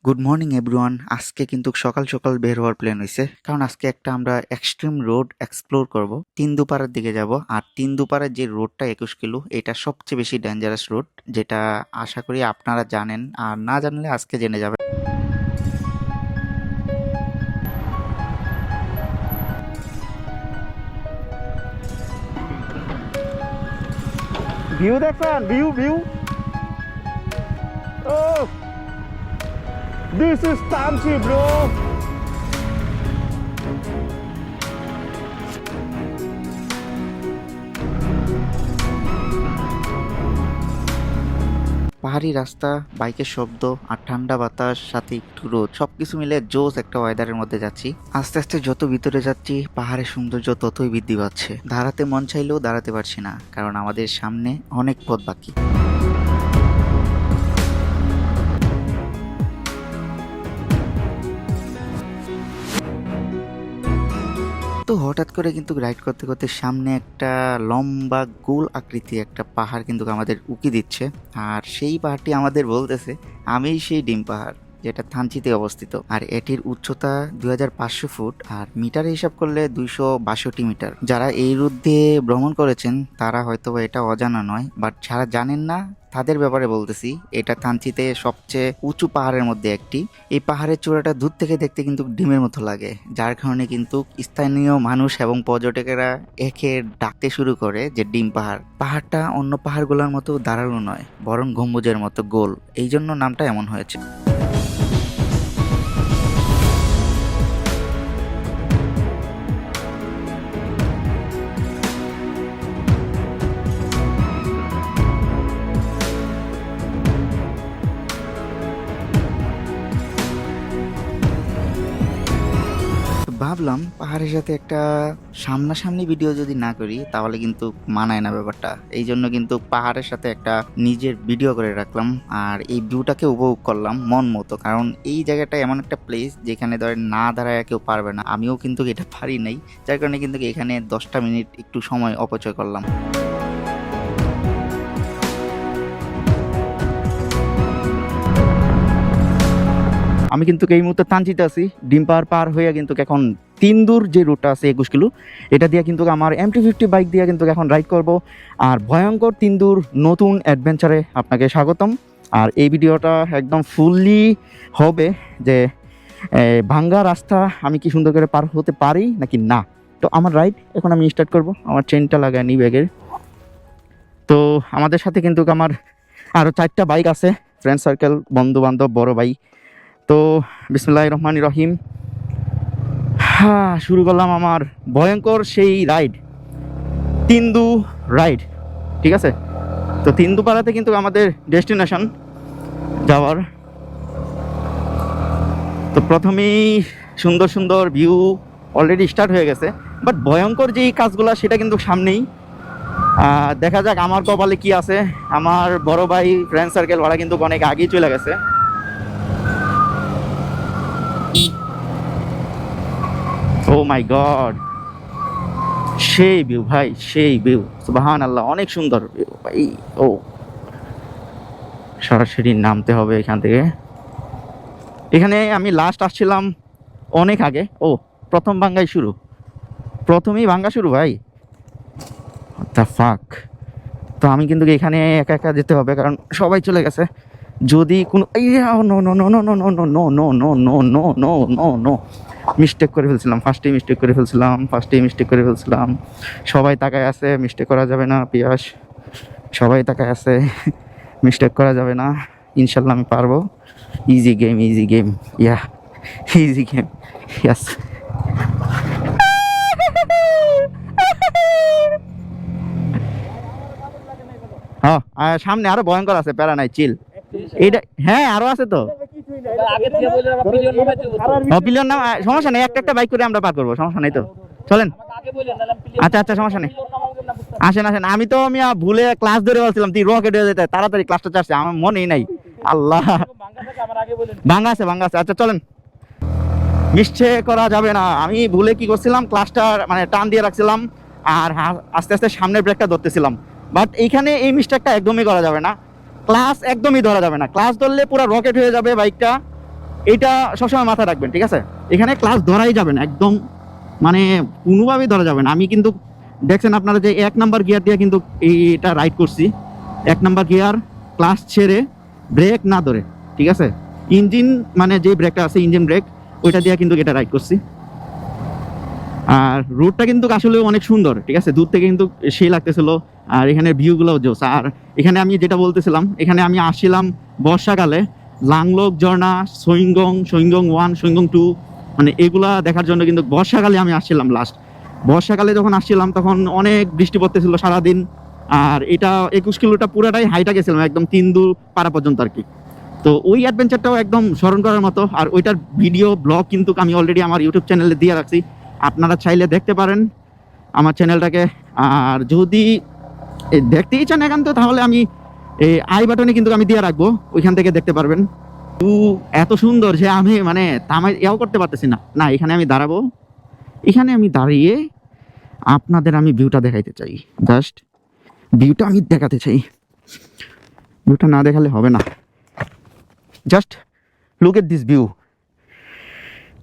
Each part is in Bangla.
Good morning everyone. আজকে কিন্তু সকাল সকাল বের হওয়ার প্ল্যান হয়েছে, কারণ আজকে একটা আমরা এক্সট্রিম রোড এক্সপ্লোর করব। তিনদুপাড়ার দিকে যাব, আর তিনদুপাড়ার যে রোডটা 21 কিলো, এটা সবচেয়ে বেশি ডেঞ্জারাস রোড, যেটা আশা করি আপনারা জানেন, আর না জানলে আজকে জেনে যাবেন। ভিউ দেখছেন? ভিউ ভিউ ও দিস ইজ তামসি ব্রো। পাহাড়ি রাস্তা, বাইকের শব্দ, আর ঠান্ডা বাতাস, সাথে একটু রোদ, সবকিছু মিলে জোস একটা ওয়েদারের মধ্যে যাচ্ছি। আস্তে আস্তে যত ভিতরে যাচ্ছি, পাহাড়ের সৌন্দর্য ততই বৃদ্ধি পাচ্ছে। দাঁড়াতে মন চাইলেও দাঁড়াতে পারছি না, কারণ আমাদের সামনে অনেক পথ বাকি। তো হঠাৎ করে কিন্তু রাইড করতে করতে সামনে একটা লম্বা গোল আকৃতি একটা পাহাড় কিন্তু আমাদের উকি দিচ্ছে, আর সেই পাহাড়টি আমাদের বলতেছে আমি সেই ডিম পাহাড়, যেটা থানচিতে অবস্থিত। আর এটির উচ্চতা 2500 ফুট, আর মিটারে হিসাব করলে 262 মিটার। যারা এই রুট দিয়ে ভ্রমণ করেছেন তারা হয়তো এটা অজানা নয়, বাট যারা জানেন না তাদের ব্যাপারে বলতেছি, এটা থানচিতে সবচেয়ে উঁচু পাহাড়ের মধ্যে একটি। এই পাহাড়ের চূড়াটা দূর থেকে দেখতে কিন্তু ডিমের মতো লাগে, যার কারণে কিন্তু স্থানীয় মানুষ এবং পর্যটকেরা একে ডাকতে শুরু করে যে ডিম পাহাড়। পাহাড়টা অন্য পাহাড়গুলোর মতো দাঁড়ানো নয়, বরং গম্বুজের মতো গোল, এই জন্য নামটা এমন হয়েছে। তো ভাবলাম পাহাড়ের সাথে একটা সামনাসামনি ভিডিও যদি না করি তাহলে কিন্তু মানায় না ব্যাপারটা, এই জন্য কিন্তু পাহাড়ের সাথে একটা নিজের ভিডিও করে রাখলাম, আর এই ভিউটাকে উপভোগ করলাম মন মতো। কারণ এই জায়গাটা এমন একটা প্লেস যেখানে ধরেন না দাঁড়ায় কেউ পারবে না, আমিও কিন্তু এটা পারি নাই, যার কারণে কিন্তু এখানে 10টা মিনিট একটু সময় অপচয় করলাম। আমি কিন্তু এই মুহূর্তে তানচিতে আছি। ডিম পাহাড় পার হয়ে কিন্তু এখন তিনদুর যে রুটটা আছে 21 কিলো, এটা দিয়ে কিন্তু আমার MT-50 বাইক দিয়ে কিন্তু এখন রাইড করব। আর ভয়ঙ্কর তিনদুর নতুন অ্যাডভেঞ্চারে আপনাকে স্বাগতম। আর এই ভিডিওটা একদম ফুললি হবে যে ভাঙ্গা রাস্তা আমি কি সুন্দর করে পার হতে পারি নাকি না। তো আমার রাইড এখন আমি স্টার্ট করব। আমার চেনটা লাগায় নি ব্যাগের। তো আমাদের সাথে কিন্তু আমার আরও 4টা বাইক আছে, ফ্রেন্ড সার্কেল, বন্ধু বান্ধব, বড় ভাই। তো বিসমিল্লাহির রহমানির রহিম, হ্যাঁ, শুরু করলাম আমার ভয়ঙ্কর সেই রাইড, তিন্দু রাইড। ঠিক আছে, তো তিন্দু পাড়াতে কিন্তু আমাদের ডেস্টিনেশন যাওয়ার। তো প্রথমেই সুন্দর সুন্দর ভিউ অলরেডি স্টার্ট হয়ে গেছে, বাট ভয়ঙ্কর যেই কাজগুলো সেটা কিন্তু সামনেই। দেখা যাক আমার কপালে কি আছে। আমার বড় ভাই, ফ্রেন্ড সার্কেল, ওরা কিন্তু অনেক আগেই চলে গেছে। ও মাই গড, সেই ভিউ ভাই, সেই ভিউ, সুবহানাল্লাহ, অনেক সুন্দর ভিউ ভাই। ও, সরাসরি নামতে হবে এখান থেকে। এখানে আমি লাস্ট আসছিলাম অনেক আগে। ও, প্রথম ভাঙ্গাই শুরু, প্রথমেই ভাঙ্গা শুরু ভাই, দ্য ফাক। তো আমি কিন্তু এখানে একা একা যেতে হবে, কারণ সবাই চলে গেছে। যদি কোনো no no no no no no no no no no no no no no no mistake করে ফেলছিলাম, ফার্স্টেই মিস্টেক করে ফেলছিলাম। সবাই তাকায় আছে, মিস্টেক করা যাবে না পিয়াস, সবাই তাকায় আছে, মিস্টেক করা যাবে না। ইনশাল্লাহ আমি পারবো। ইজি গেম, ইজি গেম, ইয়া, ইজি গেম, ইয়াস। হ্যাঁ, সামনে আরো ভয়ঙ্কর আছে, প্যারা নাই, চিল। এইটা হ্যাঁ, আরো আছে তো। পিলিয়ন না, সমস্যা নেই, একটা একটা বাইক করে আমরা পার করবো, সমস্যা নেই তো, চলেন। আচ্ছা আচ্ছা, সমস্যা নেই, আসেন আসেন। আমি তো আমি ভুলে ক্লাস ধরে বলছিলাম তুই রকেট হয়ে যেতে, তাড়াতাড়ি ক্লাসটা চাচ্ছে, আমার মনেই নাই। আল্লাহ, ভাঙ্গা আছে, ভাঙ্গা আছে। আচ্ছা চলেন, মিস্টেক করা যাবে না। আমি ভুলে কি করছিলাম, ক্লাসটা মানে টান দিয়ে রাখছিলাম, আর আস্তে আস্তে সামনের ব্রেকটা ধরতেছিলাম। বাট এইখানে এই মিস্টেকটা একদমই করা যাবে না, ক্লাস একদমই ধরা যাবে না। ক্লাস ধরলে পুরো রকেট হয়ে যাবে বাইকটা, এটা সবসময় মাথায় রাখবেন, ঠিক আছে? এখানে ক্লাস ধরাই যাবে না একদম, মানে কোনোভাবেই ধরা যাবে না। আমি কিন্তু দেখছেন আপনারা যে 1 নাম্বার গিয়ার দিয়ে কিন্তু এটা রাইড করছি, 1 নাম্বার গিয়ার ক্লাস ছেড়ে ব্রেক না ধরে, ঠিক আছে? ইঞ্জিন মানে যে ব্রেকটা আছে ইঞ্জিন ব্রেক, ওইটা দিয়ে কিন্তু এটা রাইড করছি। আর রোডটা কিন্তু আসলে অনেক সুন্দর, ঠিক আছে? দূর থেকে কিন্তু সেই লাগতেছিল। আর এখানে ভিউগুলো জোস। আর এখানে আমি যেটা বলতেছিলাম, এখানে আমি আসছিলাম বর্ষাকালে লাংলোক ঝর্ণা, সৈংগং 1, সৈংগং 2, মানে এগুলা দেখার জন্য কিন্তু বর্ষাকালে আমি আসছিলাম। লাস্ট বর্ষাকালে যখন আসছিলাম তখন অনেক বৃষ্টি পড়তেছিল সারাদিন। আর এটা 21 কিলোটা পুরাটাই হাইটা গেছিলাম একদম তিনদুর পাড়া পর্যন্ত আর কি। তো ওই অ্যাডভেঞ্চারটাও একদম স্মরণ করার মতো। আর ওইটার ভিডিও ব্লগ কিন্তু আমি অলরেডি আমার ইউটিউব চ্যানেলে দিয়ে রাখছি, আপনারা চাইলে দেখতে পারেন আমার চ্যানেলটাকে। আর যদি দেখতেই চান একান্ত, তাহলে আমি এই আই বাটনে কিন্তু আমি দিয়ে রাখবো, ওইখান থেকে দেখতে পারবেন। এত সুন্দর যে আমি মানে থামাই এও করতে পারতেছি না। না, এখানে আমি দাঁড়াবো, এখানে আমি দাঁড়িয়ে আপনাদের আমি ভিউটা দেখাইতে চাই। জাস্ট ভিউটা আমি দেখাতে চাই, ভিউটা না দেখালে হবে না। Just look at this view.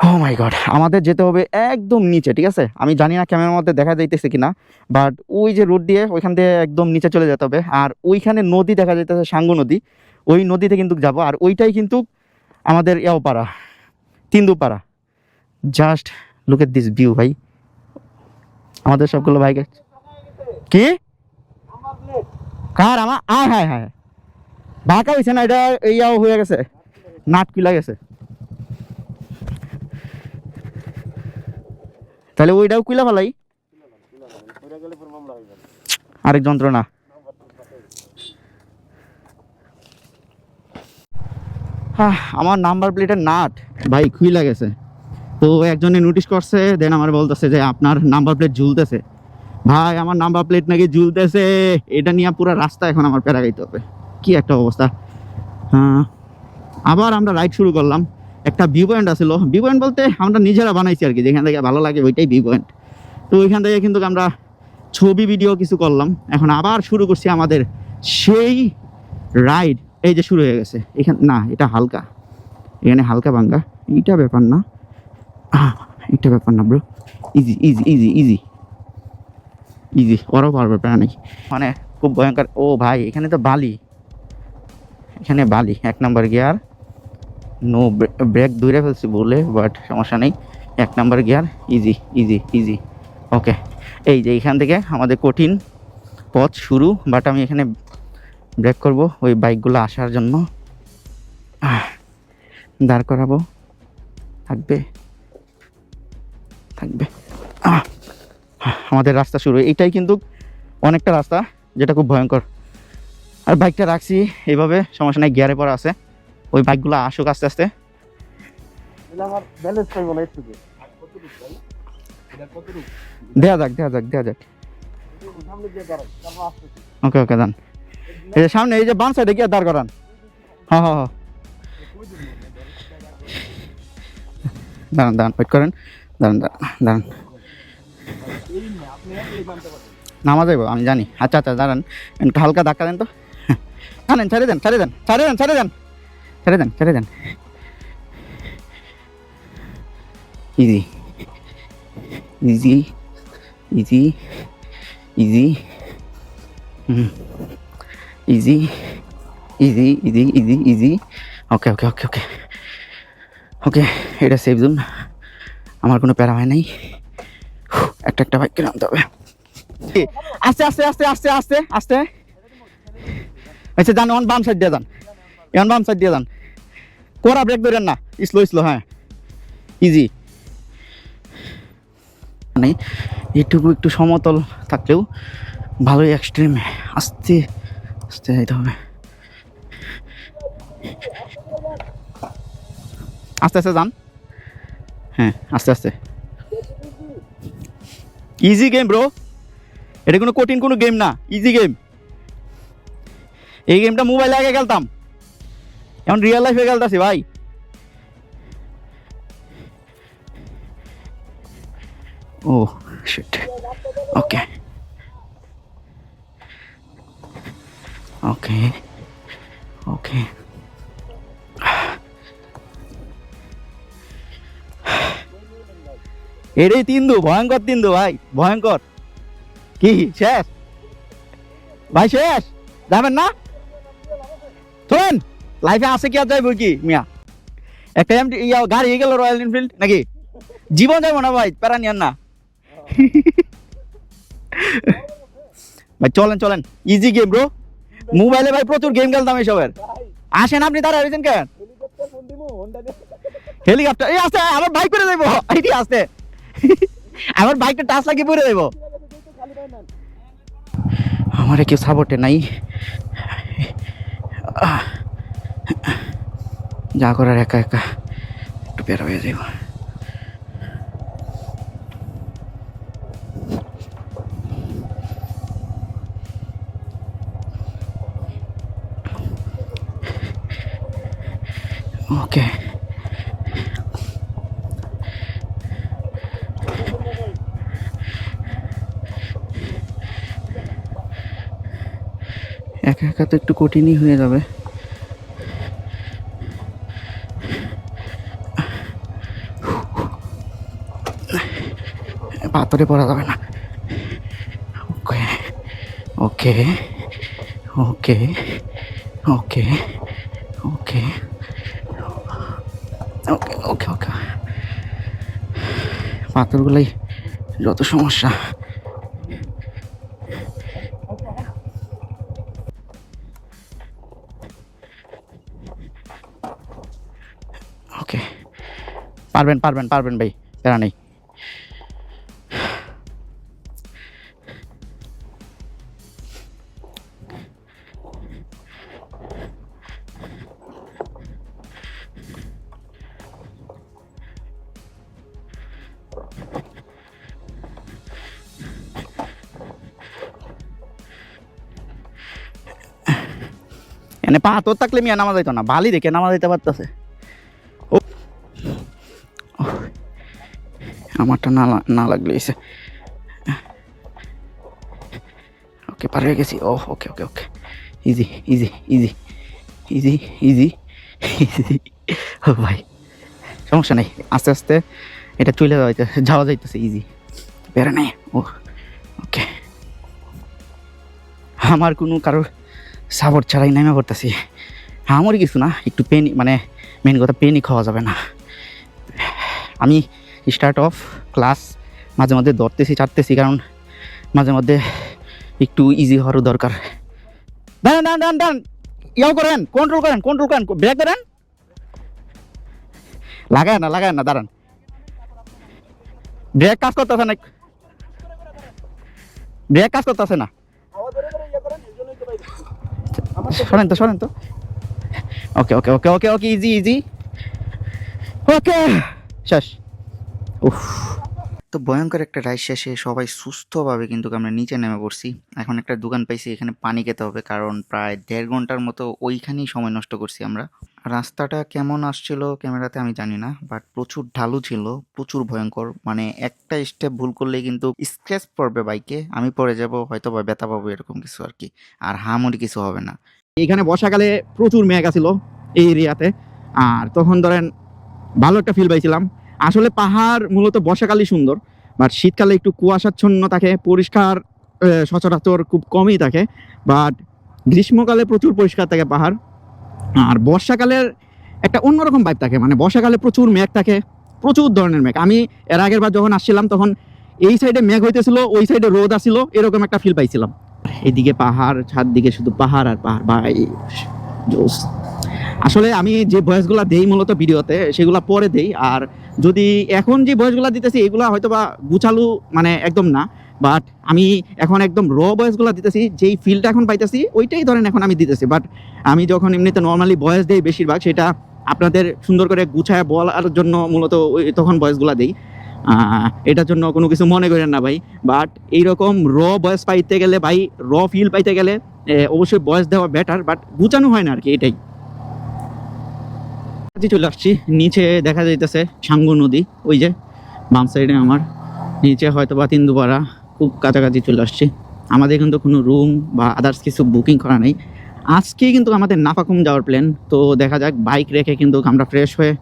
Oh my god, আমাদের যেতে হবে একদম নিচে, ঠিক আছে? আমি জানি না ক্যামেরার মধ্যে দেখা যাইতেছে কিনা, বাট ওই যে রোড দিয়ে ওইখান দিয়ে একদম নিচে চলে যেতে হবে। আর ওইখানে নদী দেখা যাইতেছে, সাঙ্গু নদী, ওই নদীতে কিন্তু যাব। আর ওইটাই কিন্তু আমাদের পাড়া, Tindupara. Just look at this view ভাই। আমাদের সবগুলো বাইক কি কার আমার আয় হায় হায় বাঁকা হয়েছে না, এটা ইয়াও হয়ে গেছে, নাট কুলা গেছে। তাহলে ওইটাও কুইলা ফেলাই, আরেক যন্ত্রণা। আমার নাম্বার প্লেটের নাট ভাই খুইলা গেছে। তো একজনে নোটিশ করছে, দেন আমার বলতেছে যে আপনার নাম্বার প্লেট ঝুলতেছে। ভাই আমার নাম্বার প্লেট নাকি ঝুলতেছে, এটা নিয়ে পুরো রাস্তা এখন আমার প্যারা গাইতে হবে। কি একটা অবস্থা। আবার আমরা রাইড শুরু করলাম। একটা ভিউ পয়েন্ট আছিল, ভিউ পয়েন্ট বলতে আমরা নিজেরা বানাইছি আর কি, যেখান থেকে ভালো লাগে ওইটাই ভিউ পয়েন্ট। তো ওইখান থেকে কিন্তু আমরা ছবি ভিডিও কিছু করলাম। এখন আবার শুরু করছি আমাদের সেই রাইড। এই যে শুরু হয়ে গেছে এখানে, না এটা হালকা, এখানে হালকা ভাঙ্গা, এইটা ব্যাপার না, এটা ব্যাপার না bro. Easy easy easy easy easy, ওরাও পারবে, প্যারা নাকি, মানে খুব ভয়ঙ্কর। ও ভাই এখানে তো বালি, এখানে বালি। 1 নাম্বার গিয়ার, নো ব্রেক দূরে ফেলছি বলে, বাট সমস্যা নেই। 1 number gear, easy easy easy. Okay, এই যে এখান থেকে আমাদের কঠিন পথ শুরু, বাট আমি এখানে ব্রেক করব ওই বাইকগুলো আসার জন্য। দাঁড় করাবো, থাকবে থাকবে। আমাদের রাস্তা শুরু, এইটাই কিন্তু অনেকটা রাস্তা, যেটা খুব ভয়ঙ্কর। আর বাইকটা রাখছি এইভাবে, সমস্যা নেই, গিয়ারে পড়া আছে। ওই বাইকগুলো আসুক আস্তে আস্তে। দেয়া যাক দেয়া যাক দেয়া যাক। ওকে ওকে, দান এই যে সামনে, এই যে বাম সাইডে গিয়ে দাঁড় করান। হ্যাঁ হ্যাঁ হ্যাঁ, দাঁড়ান দাঁড়ান, ওয়েট করেন, দাঁড়ান দাঁড়ান। নামা যাইব আমি জানি। আচ্ছা আচ্ছা, দাঁড়ান একটু হালকা ধাক্কা দেন তো। জানেন, ছেড়ে দেন ছেড়ে দেন ছেড়ে দেন ছেড়ে দেন ছেড়ে দেন ছেড়ে দেন। Easy easy easy easy easy easy easy easy easy. Okay okay okay okay okay, এটা সেফ জোন, আমার কোনো প্যারা হয় নাই। একটা একটা বাইক কিনে আনতে হবে। আস্তে আস্তে আস্তে আস্তে আস্তে আস্তে। আচ্ছা যান, অন বাম সাইড দিয়ে যান, এখন বাম সাইড দিয়ে যান, কোরা ব্রেক ধরেন না, স্লো স্লো। হ্যাঁ ইজি, মানে এটুকু একটু সমতল থাকলেও ভালোই এক্সট্রিম, আস্তে আস্তে যাইতে হবে। আস্তে আস্তে যান, হ্যাঁ আস্তে আস্তে। ইজি গেম ব্রো, এটা কোনো কঠিন কোনো গেম না, ইজি গেম। এই গেমটা মোবাইলে আগে খেলতাম, এখন রিয়েল লাইফে খেলতেছি ভাই। ও শিট, ওকে ওকে ওকে। এটাই তিন্দু, ভয়ঙ্কর তিন্দু ভাই, ভয়ঙ্কর। কি শেষ ভাই, শেষ? যাবেন না? শোনেন, লাইফে আছে কি আর যাইব কি মিয়া? একটা গাড়ি গেল রয়্যাল এনফিল্ড নাকি? জীবন যাইব না ভাই, প্যারা নিয়েন না ভাই। চলেন চলেন, ইজি গেম ব্রো। মোবাইলে ভাই প্রচুর গেম খেলতাম এসবের। আসেন, আপনি দাঁড়া রয়েছেন কেন? হেলিকপ্টার এই আসতে, আমার বাইক করে দেবো এটি আসতে আমার বাইকটা টাচ লাগিয়ে পড়ে দেবো। আমার কেউ সাপোর্টে নাই, যা করার একা একা একটু বের হয়ে যাব। ওকে, একা একা তো একটু কঠিনই হয়ে যাবে। পাথরে পড়া যাবে না। ওকে okay okay okay okay okay okay ওকে, পাথরগুলাই যত সমস্যা। ওকে, পারবেন পারবেন পারবেন ভাই, প্যারা নেই। এনে পাথর থাকলে মিয়া নামা যাইতো না, বালি দেখে নামা যাইতে পারতেছে। আমারটা না লাগলে এসে। ওকে, পার হয়ে গেছি। ও okay okay okay, easy easy easy easy easy easy. ও ভাই সমস্যা নেই, আস্তে আস্তে এটা চলে যাওয়া যাইতেছে ইজি, বেড়ে নেই। ও ওকে, আমার কোনো কারোর সাপোর্ট ছাড়াই নেমে পড়তেছি। আমারই কিছু না, একটু পেন, মানে মেন কথা পেনই খাওয়া যাবে না। আমি স্টার্ট অফ ক্লাস মাঝে মধ্যে ধরতেছি চাটতেছি, কারণ মাঝে মধ্যে একটু ইজি হওয়ারও দরকার। দাঁড়ান দাঁড়ান দাঁড়ান দাঁড়ান, ইয়াও করেন, কন্ট্রোল করেন, কন্ট্রোল করেন, ব্রেক করেন, লাগায় না, দাঁড়ান। ব্রেক কাজ করতেছে না, ব্রেক কাজ করতেছে না। সরেন তো। ওকে okay okay okay okay, easy easy, ওকে শেষ। উফ, তো ভয়ঙ্কর একটা রাইড শেষে সবাই সুস্থভাবে কিন্তু আমরা নিচে নেমে পড়ছি। এখন একটা দোকান পাইছি, এখানে পানি খেতে হবে, কারণ প্রায় 1.5 ঘন্টার মতো ওইখানেই সময় নষ্ট করছি আমরা। রাস্তাটা কেমন আসছিল ক্যামেরাতে আমি জানি না, বাট প্রচুর ঢালু ছিল, প্রচুর ভয়ঙ্কর। মানে একটা স্টেপ ভুল করলেই কিন্তু স্ক্র্যাচ পড়বে বাইকে, আমি পড়ে যাব, হয়তো বা ব্যথা পাবো, এরকম কিছু আর কি। আর হামুরি কিছু হবে না। এখানে বর্ষাকালে প্রচুর মেঘ ছিল এই এরিয়াতে, আর তখন ধরেন ভালো একটা ফিল পাইছিলাম। আসলে পাহাড় মূলত বর্ষাকালই সুন্দর, বাট শীতকালে একটু কুয়াশাচ্ছন্ন থাকে, পরিষ্কার সচরাচর খুব কমই থাকে, বাট গ্রীষ্মকালে প্রচুর পরিষ্কার থাকে পাহাড়। আর বর্ষাকালের একটা অন্যরকম ভাইব থাকে, মানে বর্ষাকালে প্রচুর মেঘ থাকে, প্রচুর ধরনের মেঘ। আমি এর আগের বার যখন আসছিলাম তখন এই সাইডে মেঘ হইতেছিল, ওই সাইডে রোদ আসছিল, এরকম একটা ফিল পাইছিলাম। এইদিকে পাহাড়, চারদিকে শুধু পাহাড় আর পাহাড়, ভাই জোস। আসলে আমি যে ভয়েসগুলো দেই মূলত ভিডিওতে, সেগুলো পরে দেই। আর যদি এখন যে ভয়েসগুলো দিতেছি এগুলো হয়তো বা গুছালু মানে একদম না, বাট আমি এখন একদম র ভয়েসগুলো দিতেছি, যেই ফিলটা এখন পাইতেছি ওইটাই ধরেন এখন আমি দিতেছি। বাট আমি যখন এমনিতে নর্মালি ভয়েস দেই বেশিরভাগ, সেটা আপনাদের সুন্দর করে গুছায় বলার জন্য মূলত তখন ভয়েসগুলো দেই। এটার জন্য কোনো কিছু মনে করেন না ভাই। বাট এইরকম র ভয়েস পাইতে গেলে ভাই, র ফিল পাইতে গেলে অবশ্যই ভয়েস দেওয়া বেটার, বাট গুছানো হয় না আর কি, এটাই। চলে আসছি, নিচে দেখা যাইতেছে সাঙ্গু নদী, ওই যে বাম সাইডে আমার, নিচে হয়তো বা তিন্দুপাড়া, খুব কাছাকাছি চলে আসছি। আমাদের কিন্তু কোনো রুম বা আদার্স কিছু বুকিং করা নেই। আজকে কিন্তু আমাদের নাফাকুম যাওয়ার প্ল্যান, তো দেখা যাক। বাইক রেখে কিন্তু আমরা ফ্রেশ হয়ে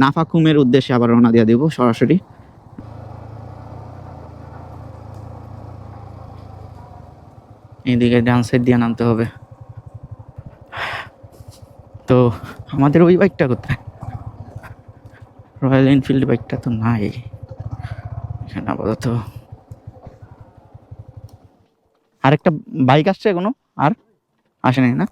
নাফাকুমের উদ্দেশ্যে আবার রওনা দিয়ে দেবো সরাসরি। এইদিকে ডান সাইড দিয়ে নামতে হবে। তো আমাদের ওই বাইকটা কোথায়? রয়্যাল এনফিল্ড বাইকটা তো নাই এখানে আপাতত। আরেকটা বাইক আসছে এখনো? আর আসে নাই না?